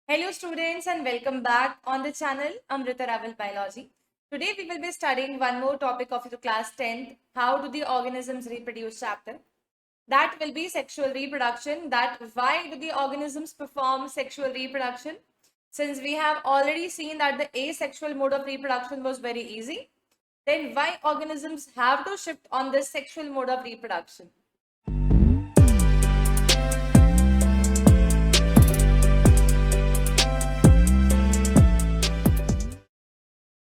Hello students and welcome back on the channel Amrita Raval Biology. Today we will be studying one more topic of the class 10th, how do the organisms reproduce chapter. That will be sexual reproduction, that why do the organisms perform sexual reproduction. Since we have already seen that the asexual mode of reproduction was very easy, then why organisms have to shift on this sexual mode of reproduction.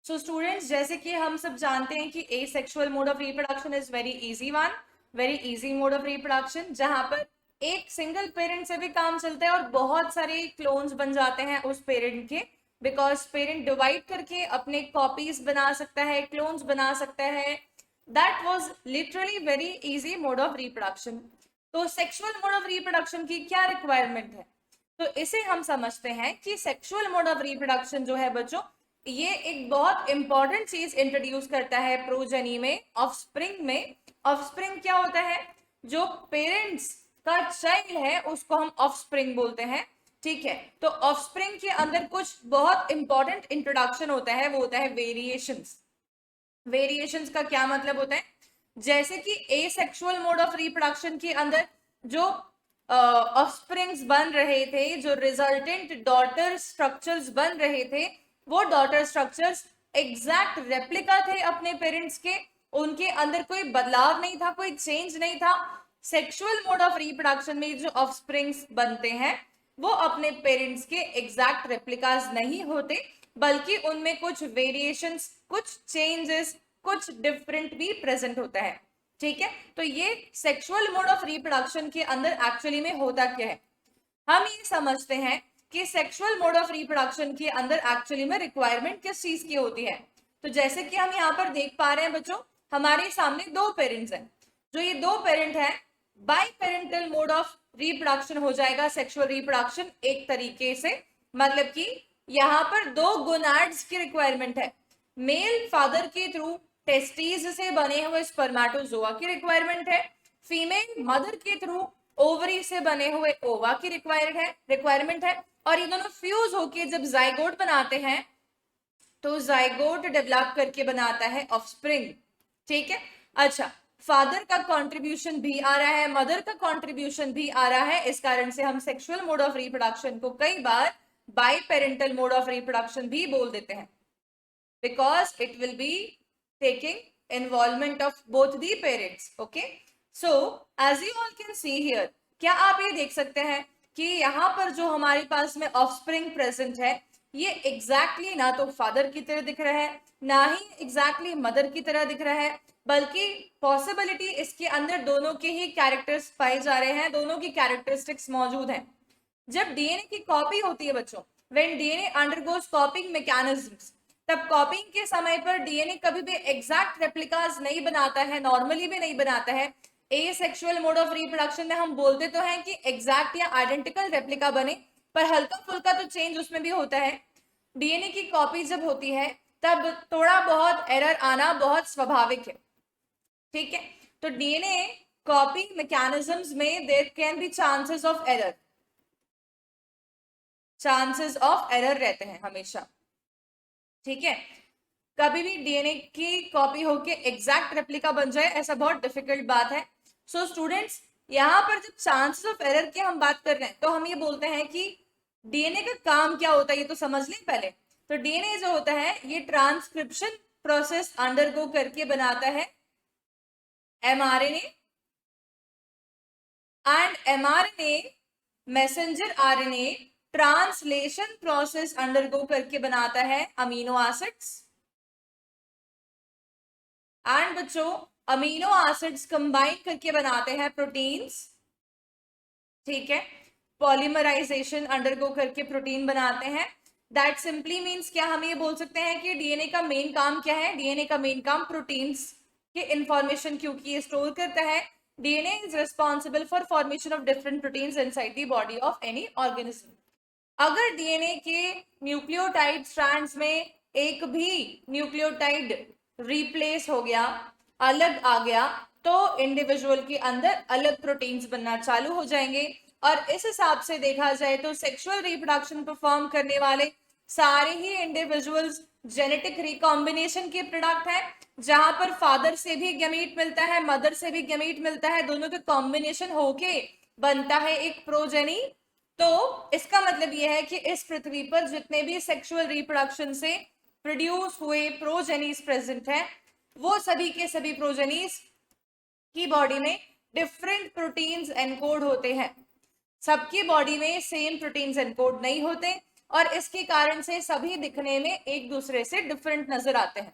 So students, जैसे कि हम सब जानते हैं कि asexual mode of reproduction is very easy mode of reproduction, जहां पर एक सिंगल पेरेंट से भी काम चलता है और बहुत सारे क्लोन्स बन जाते हैं उस पेरेंट के, बिकॉज पेरेंट डिवाइड करके अपने कॉपीज बना सकता है, क्लोन्स बना सकता है. That was literally very easy mode of reproduction. तो सेक्सुअल मोड ऑफ रिप्रोडक्शन की क्या रिक्वायरमेंट है, तो इसे हम समझते हैं कि सेक्सुअल मोड ऑफ रिप्रोडक्शन जो है बच्चों, ये एक बहुत इंपॉर्टेंट चीज इंट्रोड्यूस करता है प्रोजेनी में, ऑफस्प्रिंग में. ऑफस्प्रिंग क्या होता है? जो पेरेंट्स का चाइल्ड है उसको हम ऑफस्प्रिंग बोलते हैं. ठीक है, तो ऑफस्प्रिंग के अंदर कुछ बहुत इंपॉर्टेंट इंट्रोडक्शन होता है, वो होता है वेरिएशंस. वेरिएशंस का क्या मतलब होता है? जैसे कि एसेक्सुअल मोड ऑफ रिप्रोडक्शन के अंदर जो ऑफस्प्रिंग्स बन रहे थे, जो रिजल्टेंट डॉटर स्ट्रक्चर्स बन रहे थे, वो डॉटर स्ट्रक्चर्स एग्जैक्ट रेप्लिका थे अपने पेरेंट्स के. उनके अंदर कोई बदलाव नहीं था, कोई चेंज नहीं था. सेक्सुअल मोड ऑफ रिप्रोडक्शन में जो ऑफस्प्रिंग्स बनते हैं वो अपने पेरेंट्स के एग्जैक्ट रेप्लिकाज नहीं होते, बल्कि उनमें कुछ वेरिएशंस, कुछ चेंजेस, कुछ डिफरेंट भी प्रेजेंट होता है. ठीक है, तो ये सेक्सुअल मोड ऑफ रिप्रोडक्शन के अंदर एक्चुअली में होता क्या है. हम ये समझते हैं कि सेक्सुअल मोड ऑफ रिप्रोडक्शन के अंदर एक्चुअली में रिक्वायरमेंट किस चीज की होती है. तो जैसे कि हम यहाँ पर देख पा रहे हैं बच्चों, हमारे सामने दो पेरेंट्स हैं. जो ये दो पेरेंट हैं, by parental mode of reproduction हो जाएगा सेक्सुअल रिप्रोडक्शन एक तरीके से. मतलब कि यहाँ पर दो गोनाड्स की रिक्वायरमेंट है. मेल फादर के थ्रू टेस्टीज से बने हुए स्पर्मेटोजोआ की रिक्वायरमेंट है. फीमेल मदर के थ्रू ओवरी से बने हुए ओवा की रिक्वायरमेंट है. और ये दोनों फ्यूज होके जब जाइगोट बनाते हैं तो जाइगोट डेवलप करके बनाता है ऑफस्प्रिंग. ठीक है, अच्छा, फादर का कंट्रीब्यूशन भी आ रहा है, मदर का कंट्रीब्यूशन भी आ रहा है. इस कारण से हम सेक्सुअल मोड ऑफ रिप्रोडक्शन को कई बार bi parental mode of reproduction भी बोल देते हैं, because it will be taking involvement of both the parents. Okay, so as you all can see here, क्या आप ये देख सकते हैं कि यहाँ पर जो हमारे पास में ऑफस्प्रिंग प्रेजेंट है, ये एग्जैक्टली ना तो फादर की तरह दिख रहा है, ना ही एग्जैक्टली मदर की तरह दिख रहा है, बल्कि पॉसिबिलिटी इसके अंदर दोनों के ही कैरेक्टर्स पाए जा रहे हैं, दोनों की कैरेक्टरिस्टिक्स मौजूद हैं. जब डीएनए की कॉपी होती है बच्चों, व्हेन डीएनए अंडरगोस कॉपिंग मैकेनिज्म्स, तब कॉपिंग के समय पर डीएनए कभी भी एग्जैक्ट रेप्लिकास नहीं बनाता है, नॉर्मली भी नहीं बनाता है. एसेक्सुअल मोड ऑफ रिप्रोडक्शन में हम बोलते तो हैं कि एग्जैक्ट या आइडेंटिकल रेप्लिका बने, पर हल्का फुल्का तो चेंज उसमें भी होता है. डीएनए की कॉपी जब होती है तब थोड़ा बहुत एरर आना बहुत स्वाभाविक है. ठीक है, तो डीएनए कॉपी मैकेनिज्म्स में there can be chances of error, chances of error रहते हैं हमेशा. ठीक है, कभी भी डीएनए की कॉपी होके एग्जैक्ट रेप्लिका बन जाए ऐसा बहुत डिफिकल्ट बात है. सो स्टूडेंट्स, यहाँ पर जब चांसेस ऑफ एरर की हम बात कर रहे हैं तो हम ये बोलते हैं कि डीएनए का काम क्या होता है, ये तो समझ लें पहले. तो डीएनए जो होता है ये ट्रांसक्रिप्शन प्रोसेस अंडरगो करके बनाता है mRNA, and mRNA messenger RNA translation process undergo करके बनाता है अमीनो एसिड्स. एंड बच्चों, अमीनो एसिड्स कंबाइन करके बनाते हैं प्रोटीन्स. ठीक है, पॉलीमराइजेशन अंडरगो करके प्रोटीन बनाते हैं. दैट सिंपली मीन्स क्या, हम ये बोल सकते हैं कि डीएनए का मेन काम क्या है. डीएनए का मेन काम प्रोटीन्स के इंफॉर्मेशन क्योंकि ये स्टोर करता है. DNA is responsible for formation of different proteins inside the body of any organism. अगर डीएनए के न्यूक्लियोटाइड स्ट्रैंड्स में एक भी न्यूक्लियोटाइड रिप्लेस हो गया, अलग आ गया, तो इंडिविजुअल के अंदर अलग प्रोटीन्स बनना चालू हो जाएंगे. और इस हिसाब से देखा जाए तो सेक्सुअल रिप्रोडक्शन परफॉर्म करने वाले सारे ही इंडिविजुअल्स जेनेटिक रिकॉम्बिनेशन के प्रोडक्ट है, जहां पर फादर से भी गैमीट मिलता है, मदर से भी गैमीट मिलता है, दोनों के कॉम्बिनेशन होके बनता है एक प्रोजेनी। तो इसका मतलब यह है कि इस पृथ्वी पर जितने भी सेक्सुअल रिप्रोडक्शन से प्रोड्यूस हुए प्रोजेनीज प्रेजेंट है, वो सभी के सभी प्रोजेनीज की बॉडी में डिफरेंट प्रोटीन्स एनकोड होते हैं। सबकी बॉडी में सेम प्रोटीन्स एनकोड नहीं होते और इसके कारण से सभी दिखने में एक दूसरे से डिफरेंट नजर आते हैं।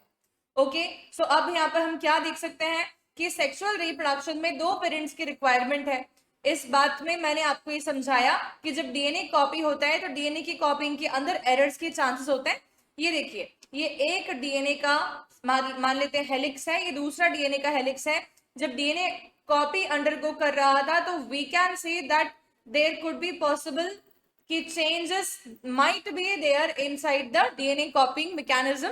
ओके, सो अब यहाँ पर हम क्या देख सकते हैं कि सेक्सुअल रिप्रोडक्शन में दो पेरेंट्स की रिक्वायरमेंट है। इस बात में मैंने आपको ये समझाया कि जब डीएनए कॉपी होता है तो डीएनए की कॉपिंग के अंदर एरर्स के चांसेस होते हैं। ये देखिए, ये एक डीएनए का मान लेते हैं हेलिक्स है, ये दूसरा डीएनए का हेलिक्स है। जब डीएनए कॉपी अंडरगो कर रहा था तो we can see that there could be possible कि changes might be there inside the DNA copying mechanism,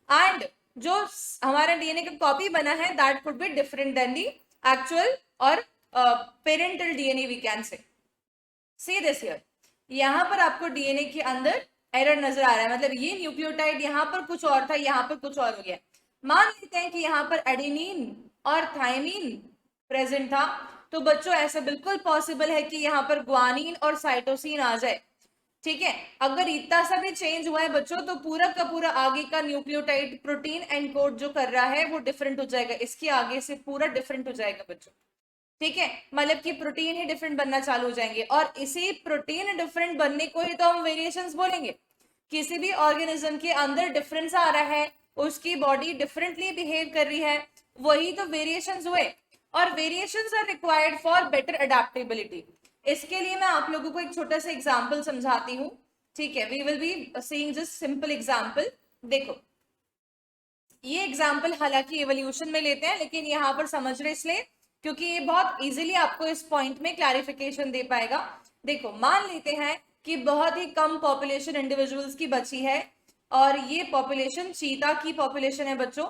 and जो हमारा डीएनए का कॉपी बना है that could be different than the actual और parental DNA we can say. See this here, यहाँ पर आपको डीएनए के अंदर एरर नजर आ रहा है, मतलब ये न्यूक्लियोटाइड यहाँ पर कुछ और था, यहाँ पर कुछ और हो गया। मान लेते हैं कि यहाँ पर एडेनिन और थायमिन प्रेजेंट था, तो बच्चों ऐसा बिल्कुल पॉसिबल है कि यहाँ पर ग्वानिन और साइटोसिन आ जाए। ठीक है, अगर इतना सा भी चेंज हुआ है बच्चों तो पूरा का पूरा आगे का न्यूक्लियोटाइड प्रोटीन एनकोड जो कर रहा है वो डिफरेंट हो जाएगा, इसके आगे से पूरा डिफरेंट हो जाएगा बच्चों। ठीक है, मतलब कि प्रोटीन ही डिफरेंट बनना चालू हो जाएंगे और इसी प्रोटीन डिफरेंट बनने को ही तो हम वेरिएशंस बोलेंगे। किसी भी ऑर्गेनिज्म के अंदर डिफरेंस आ रहा है, उसकी बॉडी डिफरेंटली बिहेव कर रही है, वही तो वेरिएशंस हुए। और variations are required for better adaptability. इसके लिए मैं आप लोगों को एक छोटा सा एग्जांपल समझाती हूँ। ठीक है, we will be seeing just simple example. देखो, ये एग्जांपल हालांकि इवोल्यूशन में लेते हैं, लेकिन यहाँ पर समझ रहे इसलिए क्योंकि ये बहुत इजीली आपको इस पॉइंट में क्लैरिफिकेशन दे पाएगा। देखो, मान लेते हैं कि बहुत ही कम पॉपुलेशन इंडिविजुअल्स की बची है और ये पॉपुलेशन चीता की पॉपुलेशन है बच्चों।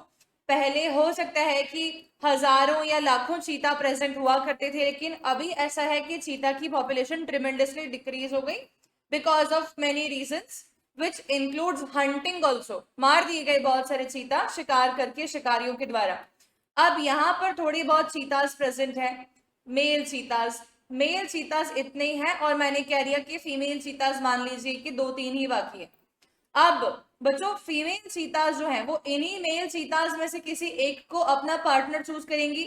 पहले हो सकता है कि हजारों या लाखों चीता प्रेजेंट हुआ करते थे, लेकिन अभी ऐसा है कि चीता की पॉपुलेशन ट्रिमेंडसली डिक्रीज हो गई because of many reasons which includes hunting also. मार दिए गए बहुत सारे चीता शिकार करके शिकारियों के द्वारा। अब यहाँ पर थोड़ी बहुत चीतास प्रेजेंट है, मेल चीतास इतने ही हैं और मैंने कह दिया कि फीमेल चीतास मान लीजिए कि 2-3 ही बाकी है। अब बच्चों, फीमेल चीतास जो है वो इन्हीं मेल चीतास में से किसी एक को अपना पार्टनर चूज करेंगी।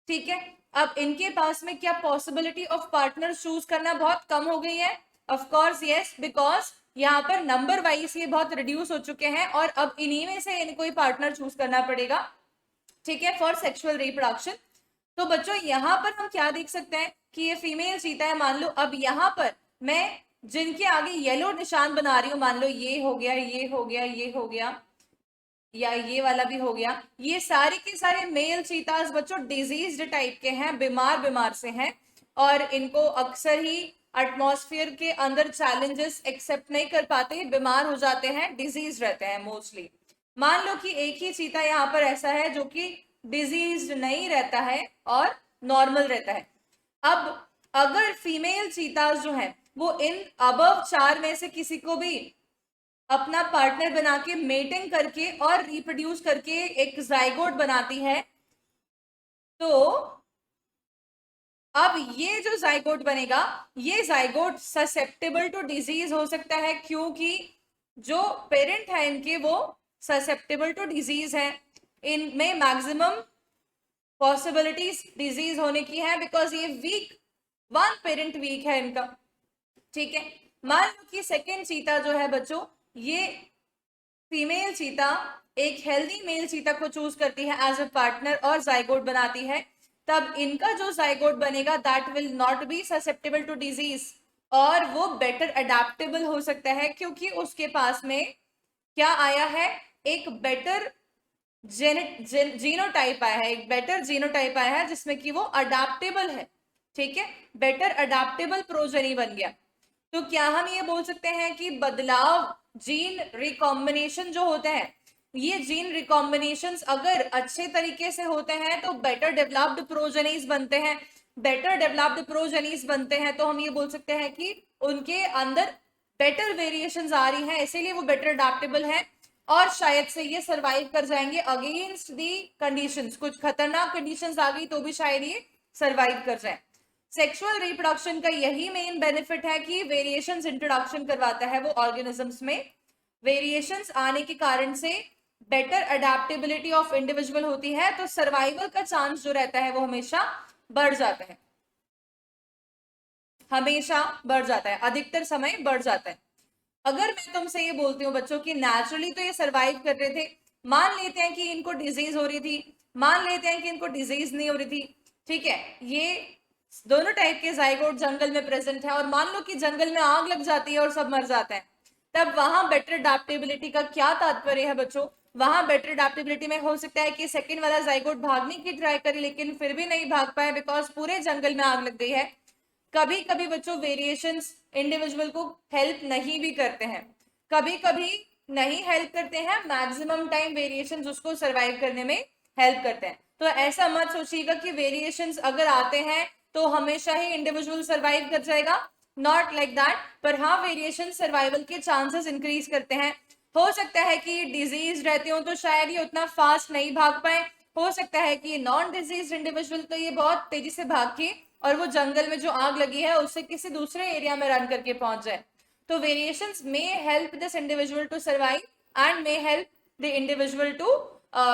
ठीक है, अब इनके पास में क्या पॉसिबिलिटी ऑफ पार्टनर चूज करना बहुत कम हो गई है? ऑफ कोर्स यस, बिकॉज यहाँ पर नंबर वाइज ये बहुत रिड्यूस हो चुके हैं और अब इन्हीं में से इनको ही पार्टनर चूज करना पड़ेगा। ठीक है, फॉर सेक्सुअल रिप्रोडक्शन। तो बच्चों यहाँ पर हम क्या देख सकते हैं कि ये फीमेल चीता है, मान लो। अब यहाँ पर मैं जिनके आगे येलो निशान बना रही हूँ, मान लो ये हो गया, ये हो गया, ये हो गया, या ये वाला भी हो गया, ये सारे के सारे मेल चीतास बच्चों डिजीज्ड टाइप के हैं, बीमार से हैं और इनको अक्सर ही एटमॉस्फेयर के अंदर चैलेंजेस एक्सेप्ट नहीं कर पाते, बीमार हो जाते हैं, डिजीज रहते हैं मोस्टली। मान लो कि एक ही चीता यहाँ पर ऐसा है जो कि डिजीज नहीं रहता है और नॉर्मल रहता है। अब अगर फीमेल चीतास जो है वो इन अबव 4 में से किसी को भी अपना पार्टनर बना के मेटिंग करके और रिप्रोड्यूस करके एक जाइगोट बनाती है, तो अब ये जो जाइगोट बनेगा, ये जाइगोट ससेप्टेबल टू डिजीज हो सकता है, क्योंकि जो पेरेंट है इनके वो ससेप्टेबल टू डिजीज है। इनमें मैक्सिमम पॉसिबिलिटीज डिजीज होने की है बिकॉज ये वीक, वन पेरेंट वीक है इनका। ठीक है, मान लो कि सेकेंड चीता जो है बच्चों, ये फीमेल चीता एक हेल्दी मेल चीता को चूज करती है एज अ पार्टनर और जाइगोट बनाती है, तब इनका जो जाइगोट बनेगा that will not be susceptible to disease और वो बेटर अडेप्टेबल हो सकता है, क्योंकि उसके पास में क्या आया है, एक बेटर जीनोटाइप आया है, एक बेटर जीनोटाइप आया है जिसमें कि वो अडेप्टेबल है। ठीक है, बेटर अडेप्टेबल प्रोजेनी बन गया। तो क्या हम ये बोल सकते हैं कि बदलाव, जीन रिकॉम्बिनेशन जो होते हैं, ये जीन रिकॉम्बिनेशंस अगर अच्छे तरीके से होते हैं तो बेटर डेवलप्ड प्रोजेनीज बनते हैं, बेटर डेवलप्ड प्रोजेनीज बनते हैं, तो हम ये बोल सकते हैं कि उनके अंदर बेटर वेरिएशंस आ रही हैं, इसीलिए वो बेटर अडेप्टेबल हैं और शायद से ये सरवाइव कर जाएंगे अगेंस्ट दी कंडीशंस। कुछ खतरनाक कंडीशंस आ गई तो भी शायद ये सरवाइव कर जाए। सेक्सुअल रिप्रोडक्शन का यही मेन बेनिफिट है कि वेरिएशंस इंट्रोडक्शन करवाता है वो ऑर्गेनिजम्स में। वेरिएशंस आने के कारण से बेटर अडेप्टेबिलिटी ऑफ इंडिविजुअल होती है, तो सर्वाइवल का चांस जो रहता है वो हमेशा बढ़ जाता है, हमेशा बढ़ जाता है, अधिकतर समय बढ़ जाता है। अगर मैं तुमसे ये बोलती हूँ बच्चों कि नेचुरली तो ये सरवाइव कर रहे थे, मान लेते हैं कि इनको डिजीज हो रही थी, मान लेते हैं कि इनको डिजीज नहीं हो रही थी, ठीक है, ये दोनों टाइप के जाइगोट जंगल में प्रेजेंट है, और मान लो कि जंगल में आग लग जाती है और सब मर जाते हैं, तब वहां बेटर अडेप्टेबिलिटी का क्या तात्पर्य है बच्चों? वहां बेटर अडेप्टेबिलिटी में हो सकता है कि सेकंड वाला जाइगोट भागने की ट्राई करे लेकिन फिर भी नहीं भाग पाए बिकॉज पूरे जंगल में आग लग गई है। कभी कभी बच्चों वेरिएशंस इंडिविजुअल को हेल्प नहीं भी करते हैं, कभी कभी नहीं हेल्प करते हैं, मैक्सिमम टाइम वेरिएशंस उसको सरवाइव करने में हेल्प करते हैं। तो ऐसा मत सोचिएगा कि वेरिएशंस अगर आते हैं तो हमेशा ही इंडिविजुअल सरवाइव कर जाएगा, नॉट लाइक दैट। पर हाँ, वेरिएशन सर्वाइवल के चांसेस इंक्रीज करते हैं। हो सकता है कि डिजीज रहते हो तो शायद ये उतना फास्ट नहीं भाग पाए, हो सकता है कि नॉन डिजीज इंडिविजुअल तो ये बहुत तेजी से भाग के और वो जंगल में जो आग लगी है उससे किसी दूसरे एरिया में रन करके पहुंच जाए। तो variations may help this individual to survive and may help the individual to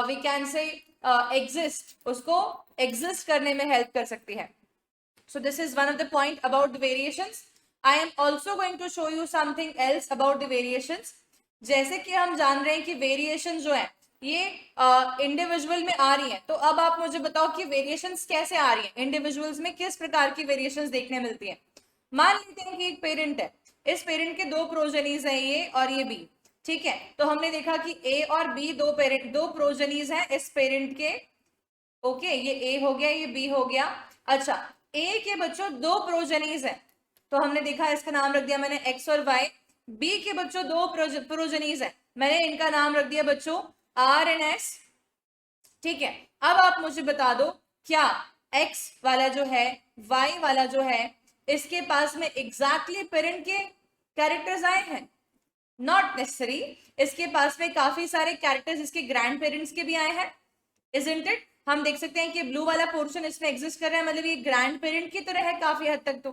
we can say exist, उसको एग्जिस्ट करने में हेल्प कर सकती है। So this is one of the point about the variations. I am also going to show you something else about the variations. जैसे कि हम जान रहे हैं कि वेरिएशन जो है ये इंडिविजुअल में आ रही है, तो अब आप मुझे बताओ कि वेरिएशंस कैसे आ रही है, इंडिविजुअल्स में किस प्रकार की वेरिएशंस देखने मिलती है। मान लेते हैं कि एक पेरेंट है, इस पेरेंट के दो प्रोजेनीज हैं, ए और ये बी, ठीक है। तो हमने देखा कि ए और बी दो प्रोजेनीज हैं इस पेरेंट के, ओके, ये ए हो गया, ये बी हो गया। अच्छा, ए के बच्चों दो प्रोजेनीज है, तो हमने देखा इसका नाम रख दिया मैंने एक्स और वाई। बी के बच्चों दो प्रोजेनीज है, मैंने इनका नाम रख दिया बच्चों आर एंड एस, ठीक है। अब आप मुझे बता दो क्या एक्स वाला जो है, वाई वाला जो है, इसके पास में एग्जैक्टली पेरेंट के कैरेक्टर्स आए हैं? नॉट नेसेसरी, इसके पास में काफी सारे कैरेक्टर्स इसके ग्रैंड पेरेंट्स के भी आए हैं, इजंट इट? हम देख सकते हैं कि ब्लू वाला पोर्शन इसमें एग्जिस्ट कर रहा है, मतलब ये ग्रैंड पेरेंट की तरह है काफी हद तक, तो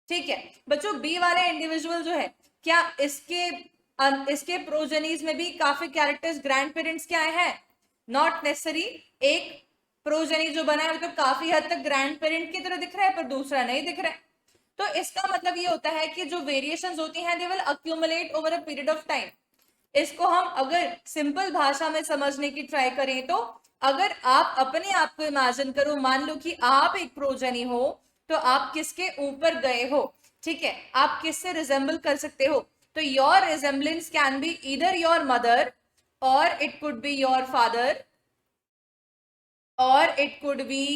ठीक है। बच्चों बी वाला इंडिविजुअल जो है, क्या इसके प्रोजेनीज में भी काफी कैरेक्टर्स ग्रैंड पेरेंट्स के आए हैं? नॉट नेसेसरी, एक प्रोजेनी जो बना है तो काफी हद तक ग्रैंड पेरेंट की तरह दिख रहा है पर दूसरा नहीं दिख रहा है। तो इसका मतलब ये होता है कि जो वेरिएशंस होती हैं they will accumulate over a period of time. इसको हम अगर सिंपल भाषा में समझने की ट्राई करें तो अगर आप अपने आप को इमेजिन करो, मान लो कि आप एक प्रोजेनी हो, तो आप किसके ऊपर गए हो, ठीक है, आप किससे रिजेंबल कर सकते हो? तो your resemblance can be either your mother और it could be your father और it could be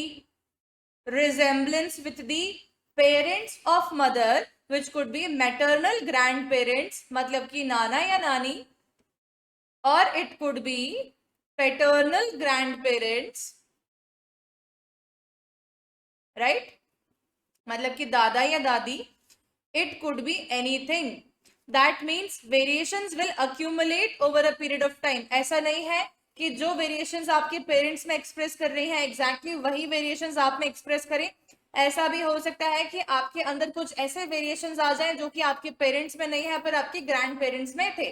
resemblance with the parents of mother which could be maternal grandparents मतलब कि नाना या नानी, और it could be paternal grandparents, right, मतलब कि दादा या दादी, it could be anything. That means variations will accumulate over a period of time. ऐसा नहीं है कि जो वेरिएशंस आपके पेरेंट्स में एक्सप्रेस कर रही हैं एग्जैक्टली वही वेरिएशंस आप में एक्सप्रेस करें। ऐसा भी हो सकता है कि आपके अंदर कुछ ऐसे वेरिएशंस आ जाएं जो कि आपके पेरेंट्स में नहीं है पर आपके ग्रैंड पेरेंट्स में थे।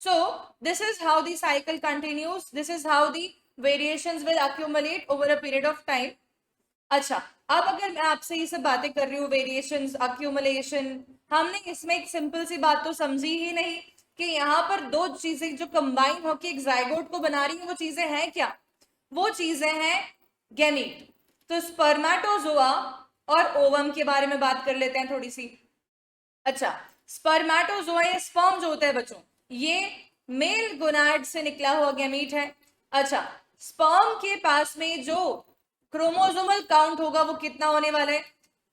So this is how the cycle continues, this is how the variations will accumulate over a period of time. अच्छा, अब अगर मैं आपसे ये सब बातें कर रही हूँ वेरिएशंस, अक्यूमुलेशन, हमने इसमें एक सिंपल सी बात तो समझी ही नहीं कि यहाँ पर दो चीजें जो कंबाइन होकर एक जाइगोट को बना रही हैं, वो चीजें हैं क्या? वो चीजें हैं गैमीट। तो स्पर्मेटोजोआ और ओवम के बारे में बात कर लेते हैं थोड़ी सी। अच्छा, स्पर्मेटोजोआ या स्पर्म जो होता है बच्चों, ये मेल गोनाड से निकला हुआ गैमीट है। अच्छा, स्पर्म के पास में जो क्रोमोसोमल काउंट होगा वो कितना होने वाला है?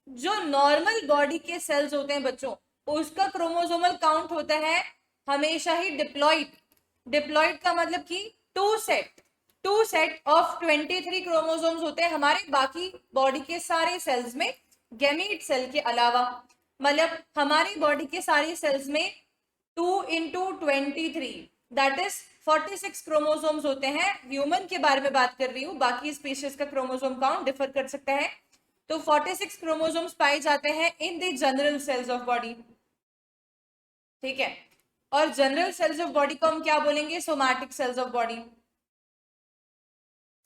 जो नॉर्मल बॉडी के सेल्स होते हैं बच्चों, उसका क्रोमोसोमल काउंट होता है हमेशा ही डिप्लॉइड। डिप्लॉइड का मतलब कि 2 सेट, टू सेट ऑफ 23 क्रोमोसोम्स होते हैं हमारे बाकी बॉडी के सारे सेल्स में, गैमीट सेल के अलावा। मतलब हमारी बॉडी के सारे सेल्स में 2 इंटू 23 दैट इज 46 क्रोमोसोम्स होते हैं। ह्यूमन के बारे में बात कर रही हूँ, बाकी स्पीशीज का क्रोमोसोम काउंट डिफर कर सकता है। तो 46 क्रोमोसोम्स पाए जाते हैं in the general cells of body, ठीक है। और जनरल सेल्स ऑफ बॉडी को हम क्या बोलेंगे? Somatic cells of body.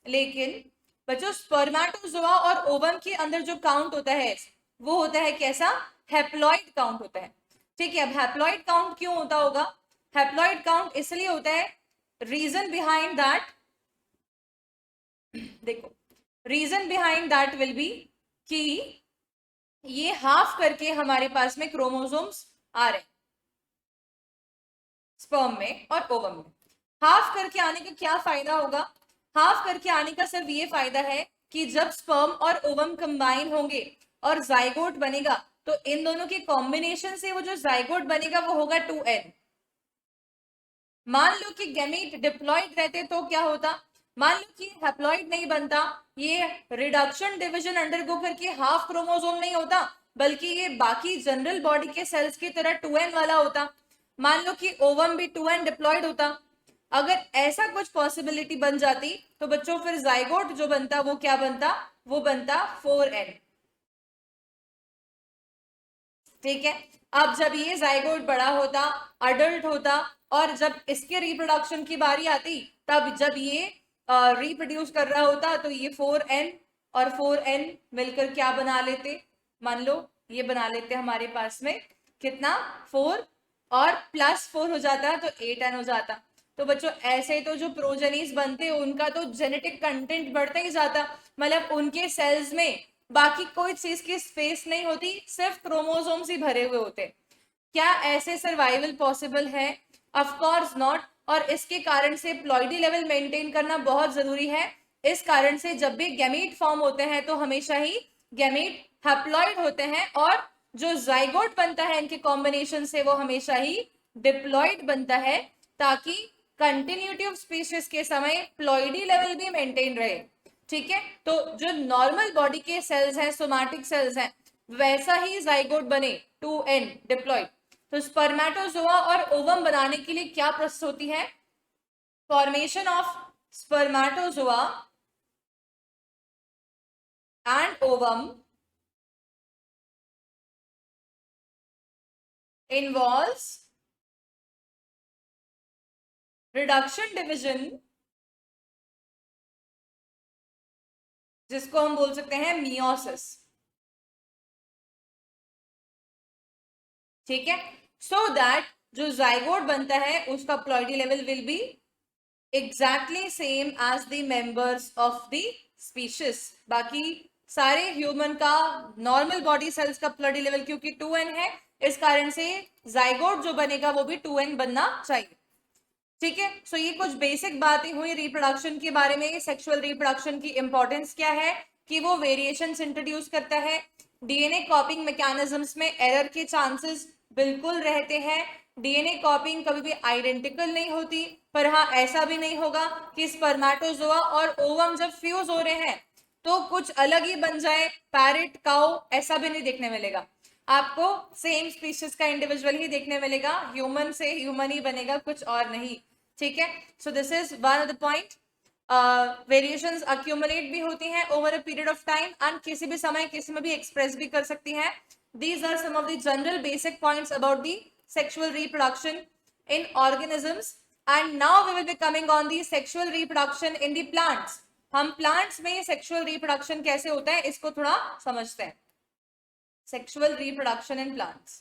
लेकिन बच्चों स्पर्मेटोजोआ और ओवम के अंदर जो काउंट होता है वो होता है कैसा? हैप्लॉइड काउंट होता है, ठीक है। अब हैप्लॉइड काउंट क्यों होता होगा? हैप्लॉइड काउंट इसलिए होता है, रीजन बिहाइंड दैट, देखो reason behind that will be कि ये हाफ करके हमारे पास में क्रोमोसोम्स आ रहे हैं स्पर्म में और ओवम में। हाफ करके आने का क्या फायदा होगा? हाफ करके आने का सिर्फ ये फायदा है कि जब स्पर्म और ओवम कंबाइन होंगे और जाइगोट बनेगा तो इन दोनों के कॉम्बिनेशन से वो जो जाइगोट बनेगा वो होगा 2n। मान लो कि गैमीट डिप्लॉइड रहते तो क्या होता? मान लो कि हैप्लॉइड नहीं बनता, ये रिडक्शन डिवीजन अंडरगो करके हाफ क्रोमोसोम नहीं होता, बल्कि ये बाकी जनरल बॉडी के सेल्स की तरह 2n वाला होता। मान लो कि ओवम भी 2n डिप्लॉइड होता। अगर ऐसा कुछ पॉसिबिलिटी बन जाती तो बच्चों फिर जाइगोट जो बनता वो क्या बनता? वो बनता 4n, ठीक है। अब जब ये जाइगोट बड़ा होता, अडल्ट होता, और जब इसके रिप्रोडक्शन की बारी आती, तब जब ये रिप्रोड्यूस कर रहा होता तो ये 4n और 4n मिलकर क्या बना लेते? मान लो ये बना लेते हमारे पास में कितना? 4 और प्लस 4 हो जाता तो 8n हो जाता। तो बच्चों ऐसे तो जो प्रोजेनीज बनते उनका तो जेनेटिक कंटेंट बढ़ता ही जाता, मतलब उनके सेल्स में बाकी कोई चीज की स्पेस नहीं होती, सिर्फ क्रोमोसोम्स ही भरे हुए होते। क्या ऐसे सर्वाइवल पॉसिबल है? Of course not. और इसके कारण से प्लॉइडी लेवल मेंटेन करना बहुत जरूरी है। इस कारण से जब भी गैमीट फॉर्म होते हैं तो हमेशा ही गैमीट हैप्लॉइड होते हैं, और जो जाइगोट बनता है इनके कॉम्बिनेशन से वो हमेशा ही डिप्लॉइड बनता है, ताकि कंटिन्यूटी ऑफ स्पीशीज के समय प्लॉइडी लेवल भी मेंटेन रहे, ठीक है। तो जो नॉर्मल बॉडी के सेल्स हैं, सोमैटिक सेल्स हैं, वैसा ही जाइगोट बने 2n डिप्लॉइड। तो स्पर्मेटोजोआ और ओवम बनाने के लिए क्या प्रोसेस होती है? Formation of spermatozoa and ovum involves reduction division, जिसको हम बोल सकते हैं मियोसिस, ठीक है। सो दैट जो जाइगोट बनता है उसका ploidy level will be exactly same as the members of the species. बाकी सारे ह्यूमन का नॉर्मल बॉडी सेल्स का प्लॉइडी लेवल क्योंकि 2n है, इस कारण से जाइगोट जो बनेगा वो भी 2n बनना चाहिए, ठीक है। सो ये कुछ बेसिक बातें हुई रिप्रोडक्शन के बारे में। सेक्सुअल रिप्रोडक्शन की इंपॉर्टेंस क्या है? कि वो वेरिएशंस इंट्रोड्यूस करता है, डीएनए कॉपिंग मैकेनिज्म्स में एरर के चांसेस बिल्कुल रहते हैं। डीएनए कॉपिंग कभी भी आइडेंटिकल नहीं होती, पर हाँ ऐसा भी नहीं होगा कि स्पर्मेटोजोआ और ओवम जब फ्यूज हो रहे हैं तो कुछ अलग ही बन जाए, पैरेट काउ, ऐसा भी नहीं देखने मिलेगा आपको। सेम स्पीशीज का इंडिविजुअल ही देखने मिलेगा, ह्यूमन से ह्यूमन ही बनेगा, कुछ और नहीं, ठीक है। So this is one of the point. Variations accumulate भी होती हैं over a period of time and किसी भी समय किसी में भी एक्सप्रेस भी कर सकती हैं। These are some of the general basic points about the sexual reproduction in organisms. And now we will be coming on the sexual reproduction in the plants. हम प्लांट्स में सेक्सुअल रिप्रोडक्शन कैसे होता है इसको थोड़ा समझते हैं। Sexual reproduction in plants.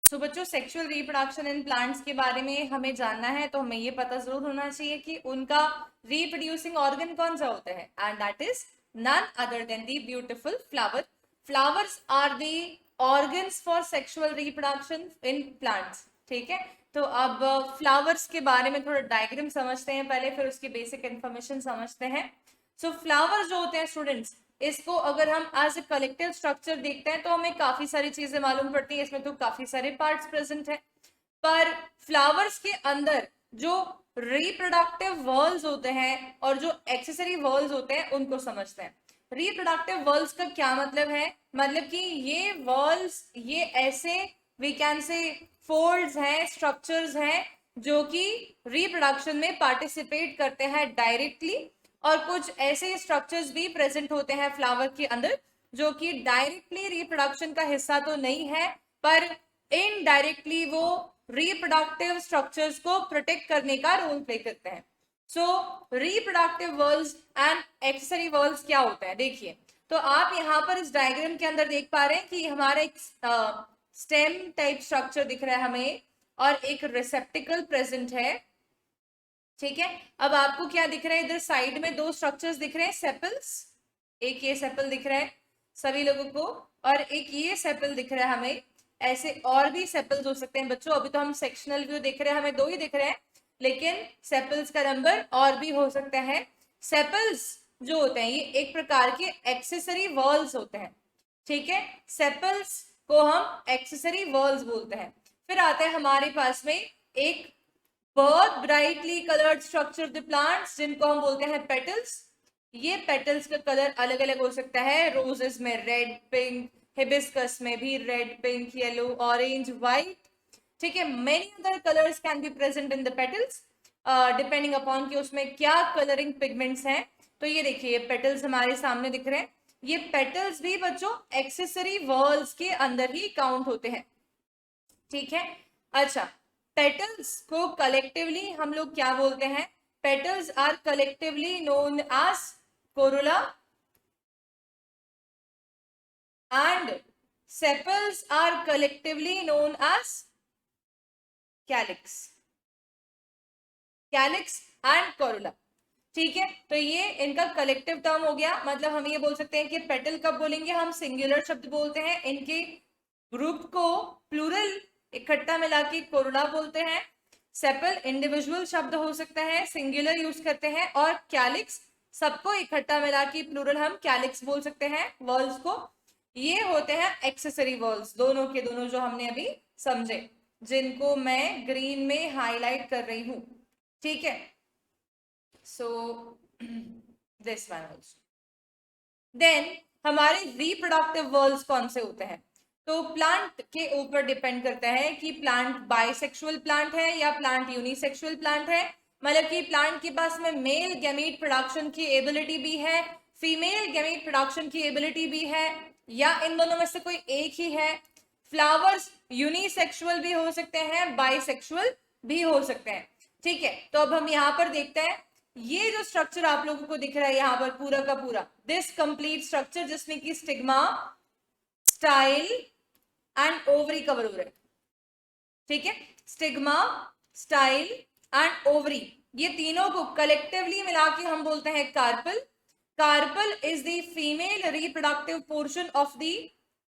तो बच्चों सेक्सुअल रिप्रोडक्शन इन प्लांट्स के बारे में हमें जानना है तो हमें ये पता जरूर होना चाहिए कि उनका रिप्रोड्यूसिंग ऑर्गन कौन सा होता है, and that is none other than the beautiful flower. Flowers are the organs for sexual reproduction in plants, ठीक है। तो अब फ्लावर्स के बारे में थोड़ा डायग्राम समझते हैं पहले, फिर उसकी बेसिक इंफॉर्मेशन समझते हैं। सो फ्लावर्स जो होते हैं स्टूडेंट्स, इसको अगर हम एज ए कलेक्टिव स्ट्रक्चर देखते हैं तो हमें काफी सारी चीजें मालूम पड़ती हैं, इसमें तो काफी सारे पार्ट्स प्रेजेंट हैं। पर फ्लावर्स के अंदर जो रिप्रोडक्टिव वर्ल्स होते हैं और जो एक्सेसरी वर्ल्स होते हैं उनको समझते हैं। रिप्रोडक्टिव वर्ल्स का क्या मतलब है? मतलब कि ये वर्ल्स, ये ऐसे वी कैन से फोल्ड्स हैं, स्ट्रक्चर्स हैं जो कि रिप्रोडक्शन में पार्टिसिपेट करते हैं डायरेक्टली, और कुछ ऐसे स्ट्रक्चर्स भी प्रेजेंट होते हैं फ्लावर के अंदर जो कि डायरेक्टली रिप्रोडक्शन का हिस्सा तो नहीं है, पर इनडायरेक्टली वो रिप्रोडक्टिव स्ट्रक्चर्स को प्रोटेक्ट करने का रोल प्ले करते हैं। So reproductive whorls and accessory whorls क्या होता है? देखिए, तो आप यहाँ पर इस डायग्राम के अंदर देख पा रहे हैं कि हमारा एक स्टेम टाइप स्ट्रक्चर दिख रहा है हमें, और एक रिसेप्टिकल प्रेजेंट है। ठीक है, अब आपको क्या दिख रहा है? इधर साइड में दो स्ट्रक्चर्स दिख रहे हैं, सेपल्स। एक ये सेपल दिख रहा है सभी लोगों को, और एक ये सेपल दिख रहा है हमें। ऐसे और भी सेपल्स हो सकते हैं बच्चों, अभी तो हम सेक्शनल व्यू देख रहे हैं, हमें दो ही दिख रहे हैं, लेकिन सेपल्स का नंबर और भी हो सकता है। सेपल्स जो होते हैं ये एक प्रकार के एक्सेसरी वॉल्स होते हैं। ठीक है, सेपल्स को हम एक्सेसरी वॉल्स बोलते हैं। फिर आता है हमारे पास में एक बहुत brightly coloured structure of the plants जिनको हम बोलते हैं पेटल्स। ये पेटल्स का कलर अलग अलग हो सकता है, रोजेस में रेड, पिंक, हिबिस्कस में भी red, pink, yellow, orange, white. ठीक है, many other colours can be present in the petals depending upon कि उसमें क्या कलरिंग पिगमेंट्स हैं। तो ये देखिए, ये पेटल्स हमारे सामने दिख रहे हैं। ये पेटल्स भी बच्चों एक्सेसरी वर्ल्स के अंदर ही काउंट होते हैं। ठीक है, अच्छा, पेटल्स को कलेक्टिवली हम लोग क्या बोलते हैं? Petals are collectively known as corolla and sepals are collectively known as calyx and corolla। ठीक है, तो ये इनका कलेक्टिव टर्म हो गया। मतलब हम ये बोल सकते हैं कि पेटल कब बोलेंगे? हम सिंगुलर शब्द बोलते हैं, इनके ग्रुप को प्लूरल इकट्ठा मिला के कोरोला बोलते हैं। सेपल इंडिविजुअल शब्द हो सकता है, सिंगुलर यूज करते हैं, और कैलिक्स सबको इकट्ठा मिला के प्लूरल हम कैलिक्स बोल सकते हैं वर्ल्स को। ये होते हैं एक्सेसरी वर्ल्स, दोनों के दोनों जो हमने अभी समझे, जिनको मैं ग्रीन में हाईलाइट कर रही हूं। ठीक है, so this one also. Then हमारे रिप्रोडक्टिव वर्ल्स कौन से होते हैं? तो प्लांट के ऊपर डिपेंड करता है कि प्लांट बाइसेक्सुअल प्लांट है या प्लांट यूनिसेक्सुअल प्लांट है। मतलब कि प्लांट के पास में मेल गैमीट प्रोडक्शन की एबिलिटी भी है, फीमेल गैमीट प्रोडक्शन की एबिलिटी भी है, या इन दोनों में से कोई एक ही है। फ्लावर्स यूनिसेक्सुअल भी हो सकते हैं, बाइसेक्सुअल भी हो सकते हैं। ठीक है, तो अब हम यहाँ पर देखते हैं, ये जो स्ट्रक्चर आप लोगों को दिख रहा है यहाँ पर पूरा का पूरा, दिस कंप्लीट स्ट्रक्चर जिसमें कि stigma, style and ovary cover हो रहा है। ठीक है, स्टिग्मा, स्टाइल एंड ओवरी, ये तीनों को कलेक्टिवली मिला के हम बोलते हैं carpel. Carpel is the female reproductive portion of the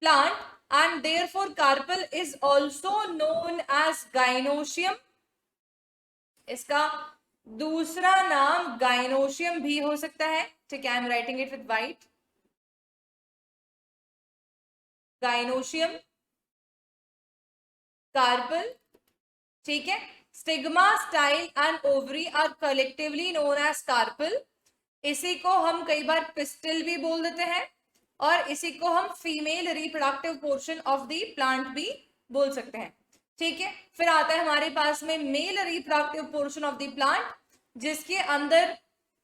plant and therefore carpel is also known as gynoecium। इसका दूसरा नाम गाइनोशियम भी हो सकता है। ठीक है, I am writing it with white, gynoecium, carpel. ठीक है, stigma, style and ovary are collectively known as carpel. इसी को हम कई बार पिस्टिल भी बोल देते हैं, और इसी को हम female reproductive portion of the plant भी बोल सकते हैं। ठीक है, फिर आता है हमारे पास में male reproductive portion of the plant, जिसके अंदर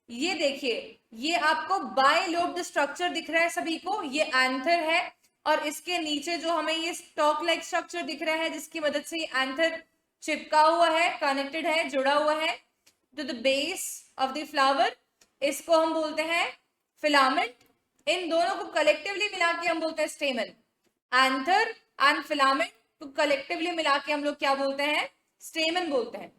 ये देखिए, ये आपको बाइलोब्ड स्ट्रक्चर दिख रहा है सभी को, ये एंथर है, और इसके नीचे जो हमें ये स्टॉक लाइक स्ट्रक्चर दिख रहा है जिसकी मदद से एंथर चिपका हुआ है, कनेक्टेड है, जुड़ा हुआ है to the base of the flower, इसको हम बोलते हैं फिलामेंट। इन दोनों को कलेक्टिवली मिला के हम बोलते हैं स्टेमन। एंथर एंड फिलामेंट को कलेक्टिवली मिला के हम लोग क्या बोलते हैं? स्टेमन बोलते हैं।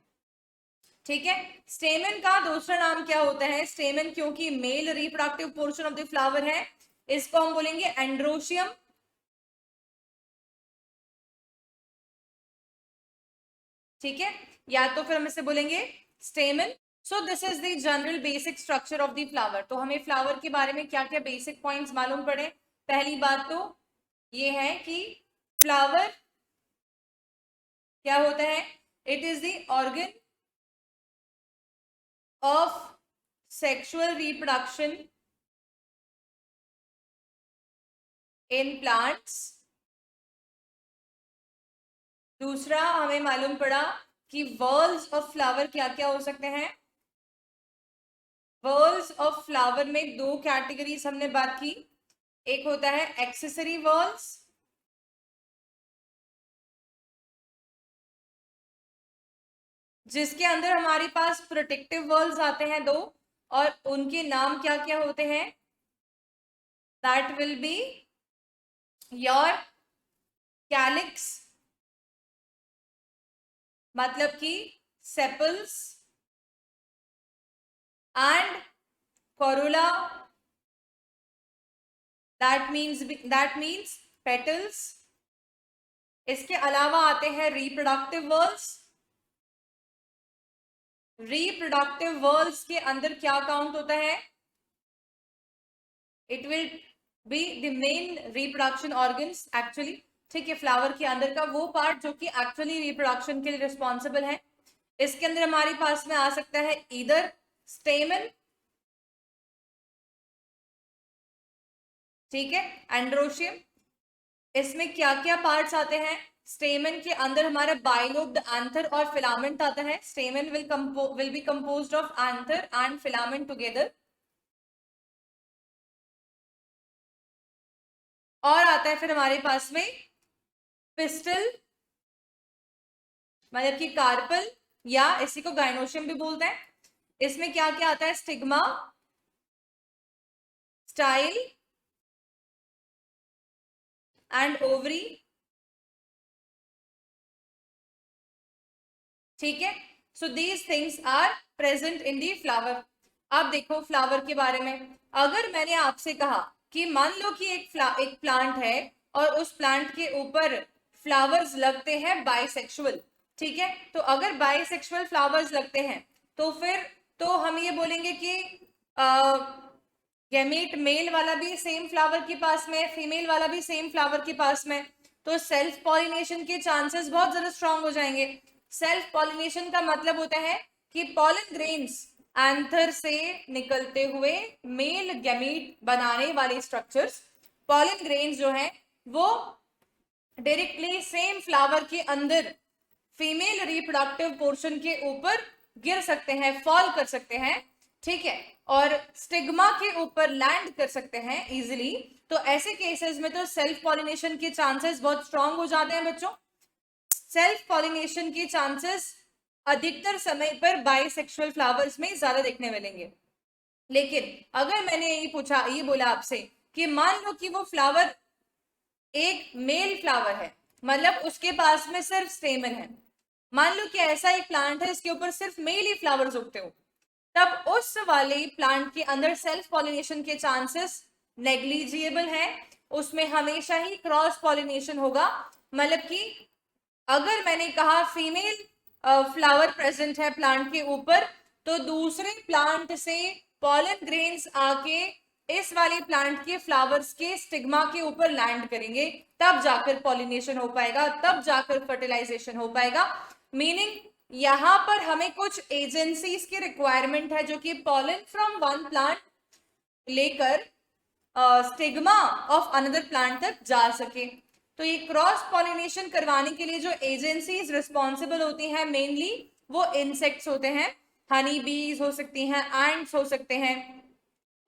ठीक है, स्टेमन का दूसरा नाम क्या होता है? स्टेमन क्योंकि male reproductive portion of the flower है, इसको हम बोलेंगे एंड्रोशियम। ठीक है, या तो फिर हम इसे बोलेंगे स्टेमन। So this is the general basic structure of the flower. तो हमें फ्लावर के बारे में क्या क्या बेसिक पॉइंट्स मालूम पड़े। पहली बात तो ये है कि फ्लावर क्या होता है, it is the organ of sexual reproduction in plants. दूसरा हमें मालूम पड़ा कि वॉल्स ऑफ फ्लावर क्या क्या हो सकते हैं। वॉल्स ऑफ फ्लावर में दो कैटेगरीज हमने बात की, एक होता है एक्सेसरी वॉल्स, जिसके अंदर हमारे पास प्रोटेक्टिव वॉल्स आते हैं दो, और उनके नाम क्या क्या होते हैं, that will be your calyx, मतलब कि sepals, and Corolla, that means petals. इसके अलावा आते हैं रिप्रोडक्टिव वर्ल्स। रिप्रोडक्टिव वर्ल्स के अंदर क्या काउंट होता है, it will be the main reproduction organs actually, ठीक है, फ्लावर के अंदर का वो पार्ट जो कि एक्चुअली रिप्रोडक्शन के लिए रिस्पॉन्सिबल है। इसके अंदर हमारे पास में आ सकता है इधर स्टेमन, ठीक है, एंड्रोशियम। इसमें क्या क्या पार्ट्स आते हैं, स्टेमन के अंदर हमारा बाइलोब्ड एंथर और फिलामेंट आता है। स्टेमन will be composed of anther and filament together. और आता है फिर हमारे पास में पिस्टल, मतलब कि कार्पल, या इसी को गाइनोशियम भी बोलते हैं। इसमें क्या क्या आता है, स्टिग्मा, स्टाइल एंड ओवरी, ठीक है। So these things are present in the flower. अब देखो फ्लावर के बारे में, अगर मैंने आपसे कहा कि मान लो कि एक प्लांट है और उस प्लांट के ऊपर फ्लावर्स लगते हैं बाइसेक्सुअल, ठीक है, तो अगर बाइसेक्सुअल फ्लावर्स लगते हैं तो फिर तो हम ये बोलेंगे कि गैमेट मेल वाला भी सेम फ्लावर के पास में, फीमेल वाला भी सेम फ्लावर के पास में, तो सेल्फ पॉलिनेशन के चांसेस बहुत ज्यादा स्ट्रांग हो जाएंगे। सेल्फ पॉलिनेशन का मतलब होता है कि पॉलन ग्रेन्स एंथर से निकलते हुए मेल गैमीट बनाने वाले स्ट्रक्चर्स, पॉलन ग्रेन्स जो है वो डायरेक्टली सेम फ्लावर के अंदर फीमेल रिप्रोडक्टिव पोर्शन के ऊपर गिर सकते हैं, फॉल कर सकते हैं, ठीक है, और स्टिग्मा के ऊपर लैंड कर सकते हैं इजिली। तो ऐसे केसेस में तो सेल्फ पॉलिनेशन के चांसेस बहुत स्ट्रांग हो जाते हैं बच्चों। सेल्फ पॉलिनेशन के चांसेस अधिकतर समय पर बाइसेक्सुअल फ्लावर्स में ज्यादा देखने मिलेंगे। लेकिन अगर मैंने ये बोला आपसे कि मान लो कि वो फ्लावर एक मेल फ्लावर है, मतलब उसके पास में सिर्फ स्टेमन है, मान लो कि ऐसा एक प्लांट है इसके ऊपर सिर्फ मेल ही फ्लावर्स उगते हो, तब उस वाले प्लांट के अंदर सेल्फ पॉलिनेशन के चांसेस नेग्लिजिबल है, उसमें हमेशा ही क्रॉस पॉलिनेशन होगा। मतलब कि अगर मैंने कहा फीमेल फ्लावर प्रेजेंट है प्लांट के ऊपर, तो दूसरे प्लांट से पॉलन ग्रेन्स आके इस वाले प्लांट के फ्लावर्स के स्टिग्मा के ऊपर लैंड करेंगे, तब जाकर पॉलिनेशन हो पाएगा, तब जाकर फर्टिलाइजेशन हो पाएगा। मीनिंग यहां पर हमें कुछ एजेंसीज की रिक्वायरमेंट है जो कि पॉलन फ्रॉम वन प्लांट लेकर स्टिग्मा ऑफ अनदर प्लांट तक जा सके। तो ये क्रॉस पॉलिनेशन करवाने के लिए जो एजेंसीज रिस्पॉन्सिबल होती हैं मेनली वो इंसेक्ट्स होते हैं, हनी बीज हो सकती हैं, एंड्स हो सकते हैं,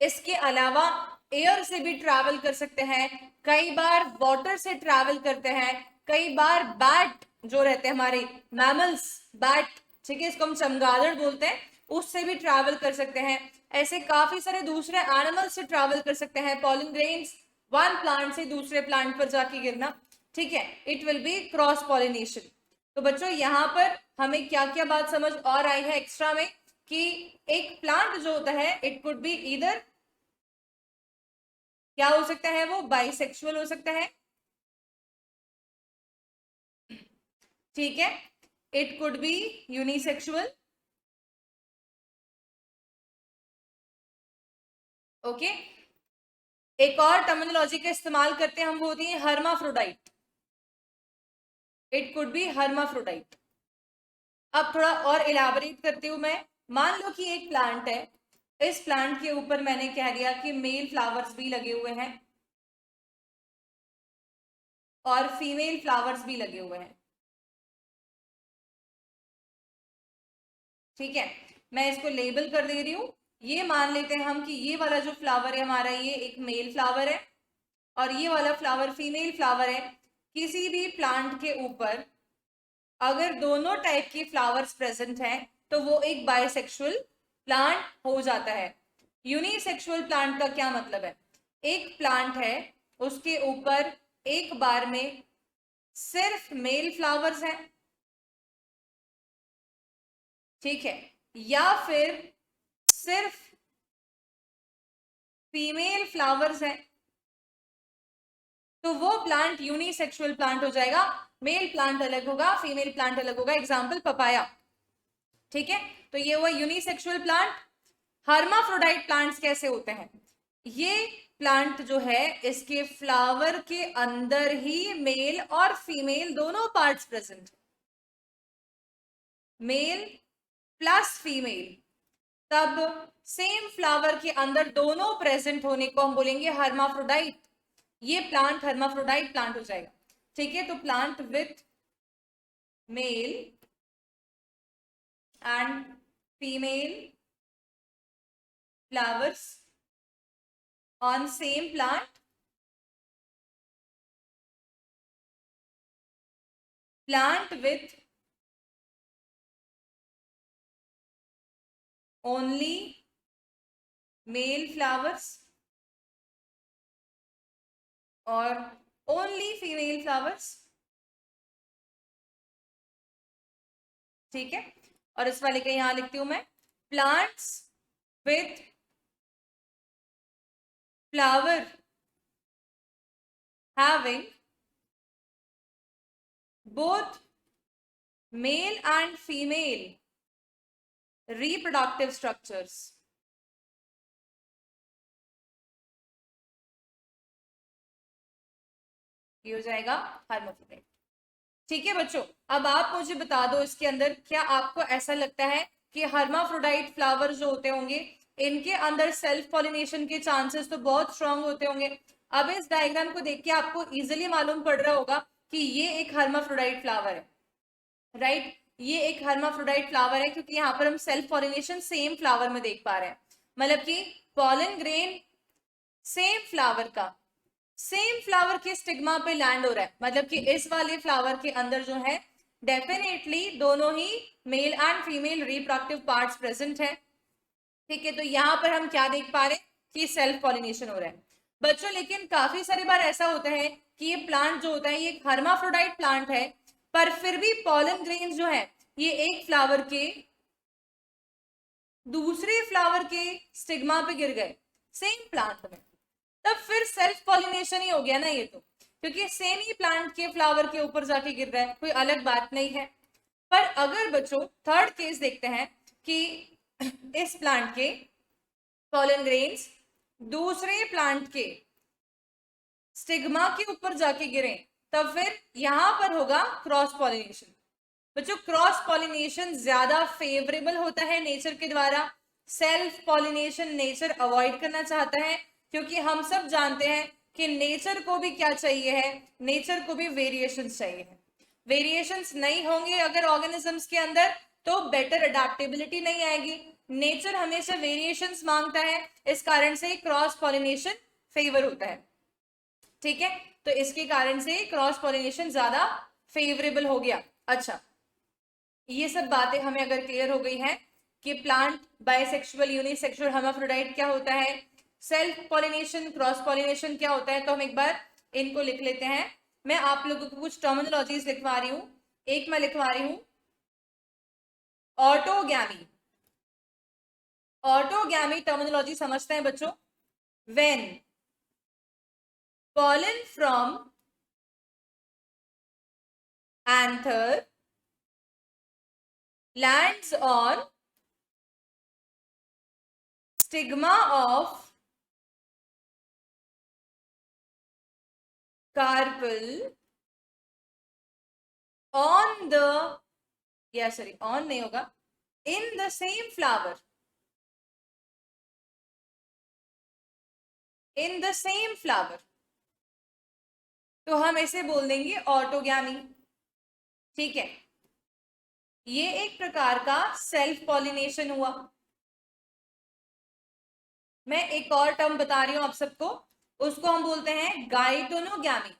इसके अलावा एयर से भी ट्रैवल कर सकते हैं, कई बार वाटर से ट्रैवल करते हैं, कई बार बैट जो रहते हैं हमारे मैमल्स, बैट, ठीक है, इसको हम चमगादड़ बोलते हैं, उससे भी ट्रैवल कर सकते हैं। ऐसे काफी सारे दूसरे एनिमल्स से ट्रैवल कर सकते हैं। पॉलन ग्रेन्स वन प्लांट से दूसरे प्लांट पर जाके गिरना, ठीक है, it will B cross pollination. तो बच्चों यहाँ पर हमें क्या क्या बात समझ और आई है एक्स्ट्रा में, कि एक प्लांट जो होता है इट कुड बी ईदर, क्या हो सकता है, वो बाइसेक्सुअल हो सकता है, ठीक है, it could B unisexual, okay. एक और टर्मिनोलॉजी का इस्तेमाल करते हैं हम, वो होती है hermaphrodite. It could B hermaphrodite. अब थोड़ा और इलाबोरेट करती हूं मैं। मान लो कि एक प्लांट है, इस प्लांट के ऊपर मैंने कह दिया कि मेल फ्लावर्स भी लगे हुए हैं और फीमेल फ्लावर्स भी लगे हुए हैं। ठीक है, मैं इसको लेबल कर दे रही हूं। ये मान लेते हैं हम कि ये वाला जो फ्लावर है हमारा, ये एक मेल फ्लावर है और ये वाला फ्लावर फीमेल फ्लावर है। किसी भी प्लांट के ऊपर अगर दोनों टाइप की फ्लावर्स प्रेजेंट हैं तो वो एक बाइसेक्सुअल प्लांट हो जाता है। यूनिसेक्सुअल प्लांट का क्या मतलब है? एक प्लांट है, उसके ऊपर एक बार में सिर्फ मेल फ्लावर्स हैं, ठीक है, या फिर सिर्फ फीमेल फ्लावर्स हैं, तो वो प्लांट यूनिसेक्सुअल प्लांट हो जाएगा। मेल प्लांट अलग होगा, फीमेल प्लांट अलग होगा। Example papaya. ठीक है, तो ये हुआ यूनिसेक्सुअल प्लांट। हर्माफ्रोडाइट प्लांट्स कैसे होते हैं? ये प्लांट जो है, इसके फ्लावर के अंदर ही मेल और फीमेल दोनों parts present, male plus female, तब सेम फ्लावर के अंदर दोनों प्रेजेंट होने को हम बोलेंगे हर्माफ्रोडाइट। ये प्लांट हर्माफ्रोडाइट प्लांट हो जाएगा। ठीक है, तो plant with mail and female flowers on same plant, plant with only male flowers और only female flowers। ठीक है, और इस वाले का यहां लिखती हूं मैं, plants with flower having both male and female reproductive structures। ये हो जाएगा hermaphrodite। ठीक है बच्चों, अब आप मुझे बता दो इसके अंदर क्या आपको ऐसा लगता है कि हर्माफ्रोडाइट फ्लावर जो होते होंगे, इनके अंदर सेल्फ पॉलिनेशन के चांसेस तो बहुत स्ट्रांग होते होंगे। अब इस डायग्राम को देख के आपको इजीली मालूम पड़ रहा होगा कि ये एक हर्माफ्रोडाइट फ्लावर है, राइट? ये एक हर्माफ्रोडाइट फ्लावर है क्योंकि यहाँ पर हम सेल्फ पॉलिनेशन सेम फ्लावर में देख पा रहे हैं। मतलब कि पॉलन ग्रेन सेम फ्लावर का सेम फ्लावर के स्टिग्मा पे लैंड हो रहा है। मतलब कि इस वाले फ्लावर के अंदर जो है डेफिनेटली दोनों ही male and female reproductive parts present है। ठीक है, तो यहाँ पर हम क्या देख पा रहे हैं कि सेल्फ पॉलिनेशन हो रहा है बच्चों। लेकिन काफी सारी बार ऐसा होता है कि ये प्लांट जो होता है, ये एक हर्माफ्रोडाइट प्लांट है, पर फिर भी पॉलन ग्रेन जो है ये एक फ्लावर के दूसरे फ्लावर के स्टिग्मा पे गिर गए सेम प्लांट में, तब फिर सेल्फ पॉलिनेशन ही हो गया ना ये तो, क्योंकि सेम ही प्लांट के फ्लावर के ऊपर जाके गिर रहा है, कोई अलग बात नहीं है। पर अगर बच्चों थर्ड केस देखते हैं कि इस प्लांट के पॉलन ग्रेन्स दूसरे प्लांट के स्टिग्मा के ऊपर जाके गिरे, तब फिर यहां पर होगा क्रॉस पॉलिनेशन। बच्चों क्रॉस पॉलिनेशन ज्यादा फेवरेबल होता है नेचर के द्वारा। सेल्फ पॉलिनेशन नेचर अवॉइड करना चाहता है, क्योंकि हम सब जानते हैं कि नेचर को भी क्या चाहिए है, नेचर को भी वेरिएशंस चाहिए है। वेरिएशंस नहीं होंगे अगर ऑर्गेनिजम्स के अंदर, तो बेटर अडेप्टेबिलिटी नहीं आएगी। नेचर हमेशा वेरिएशंस मांगता है, इस कारण से क्रॉस पॉलिनेशन फेवर होता है। ठीक है, तो इसके कारण से क्रॉस पॉलिनेशन ज्यादा फेवरेबल हो गया। अच्छा, ये सब बातें हमें अगर क्लियर हो गई हैं कि प्लांट बाइसेक्सुअल, यूनिसेक्सुअल, हर्माफ्रोडाइट क्या होता है, सेल्फ पॉलिनेशन, क्रॉस पॉलिनेशन क्या होता है, तो हम एक बार इनको लिख लेते हैं। मैं आप लोगों को कुछ टर्मिनोलॉजीज लिखवा रही हूं। एक मैं लिखवा रही हूं ऑटोगैमी। ऑटोगैमी टर्मिनोलॉजी समझते हैं बच्चों? When pollen from anther lands on stigma of carpel on the, या सॉरी ऑन नहीं होगा, in the same flower, in the same flower, तो हम इसे बोल देंगे ऑटोगैमी। ठीक है, ये एक प्रकार का सेल्फ पॉलिनेशन हुआ। मैं एक और टर्म बता रही हूं आप सबको, उसको हम बोलते हैं गाइटोनोगैमी।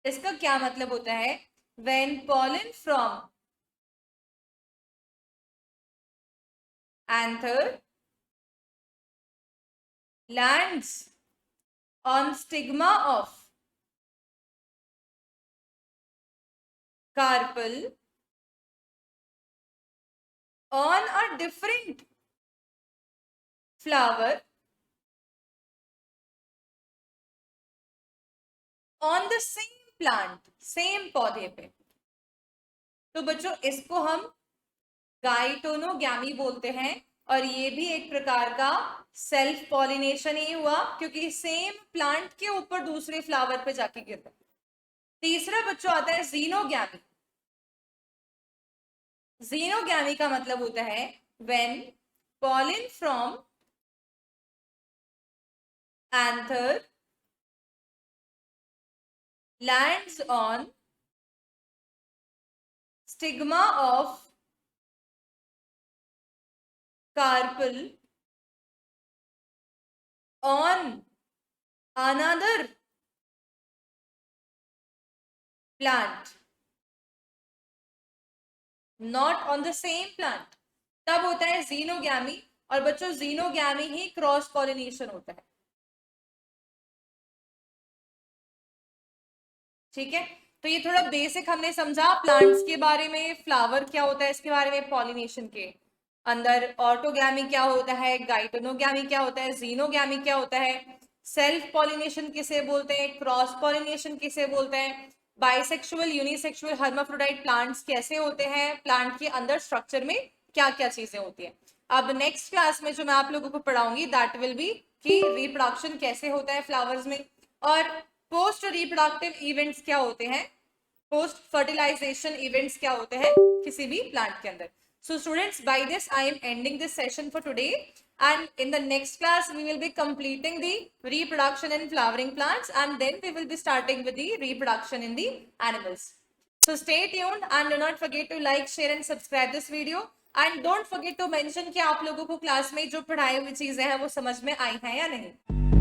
इसका क्या मतलब होता है? When pollen from anther lands on stigma of carpel on a different flower on the same plant, same पौधे पे। तो बच्चों इसको हम गाइटोनोगैमी बोलते हैं, और ये भी एक प्रकार का सेल्फ पॉलिनेशन ही हुआ, क्योंकि सेम प्लांट के ऊपर दूसरे फ्लावर पे जाके गिरता है। तीसरा बच्चों आता है जीनोगैमी। जीनोगैमी का मतलब होता है when pollen from anther lands on stigma of carpel on another plant, not on the same plant, तब होता है जीनोगैमी। और बच्चों जीनोगैमी ही क्रॉस पॉलिनेशन होता है। ठीक है, तो ये थोड़ा बेसिक हमने समझा प्लांट्स के बारे में, फ्लावर क्या होता है इसके बारे में, पॉलिनेशन के अंदर ऑटोगैमी क्या होता है, गाइटोनोगैमी क्या होता है, जीनोगैमी क्या होता है, सेल्फ पॉलिनेशन किसे बोलते हैं, क्रॉस पॉलिनेशन किसे बोलते हैं, बाइसेक्सुअल यूनिसेक्सुअल हर्माफ्रोडाइट प्लांट्स कैसे होते हैं, प्लांट के अंदर स्ट्रक्चर में क्या क्या चीजें होती है। अब नेक्स्ट क्लास में जो मैं आप लोगों को पढ़ाऊंगी दैट विल बी कि रिप्रोडक्शन कैसे होता है फ्लावर्स में, और पोस्ट रिप्रोडक्टिव इवेंट्स क्या होते हैं, पोस्ट फर्टिलाइजेशन इवेंट्स क्या होते हैं किसी भी प्लांट के अंदर। So students, by this I am ending this session for today, and in the next class we will be completing the reproduction in flowering plants, and then we will be starting with the reproduction in the animals. So stay tuned and do not forget to like, share and subscribe this video, and don't forget to mention कि आप लोगों को class में जो पढ़ाई हुई चीजें हैं वो समझ में आई हैं या नहीं।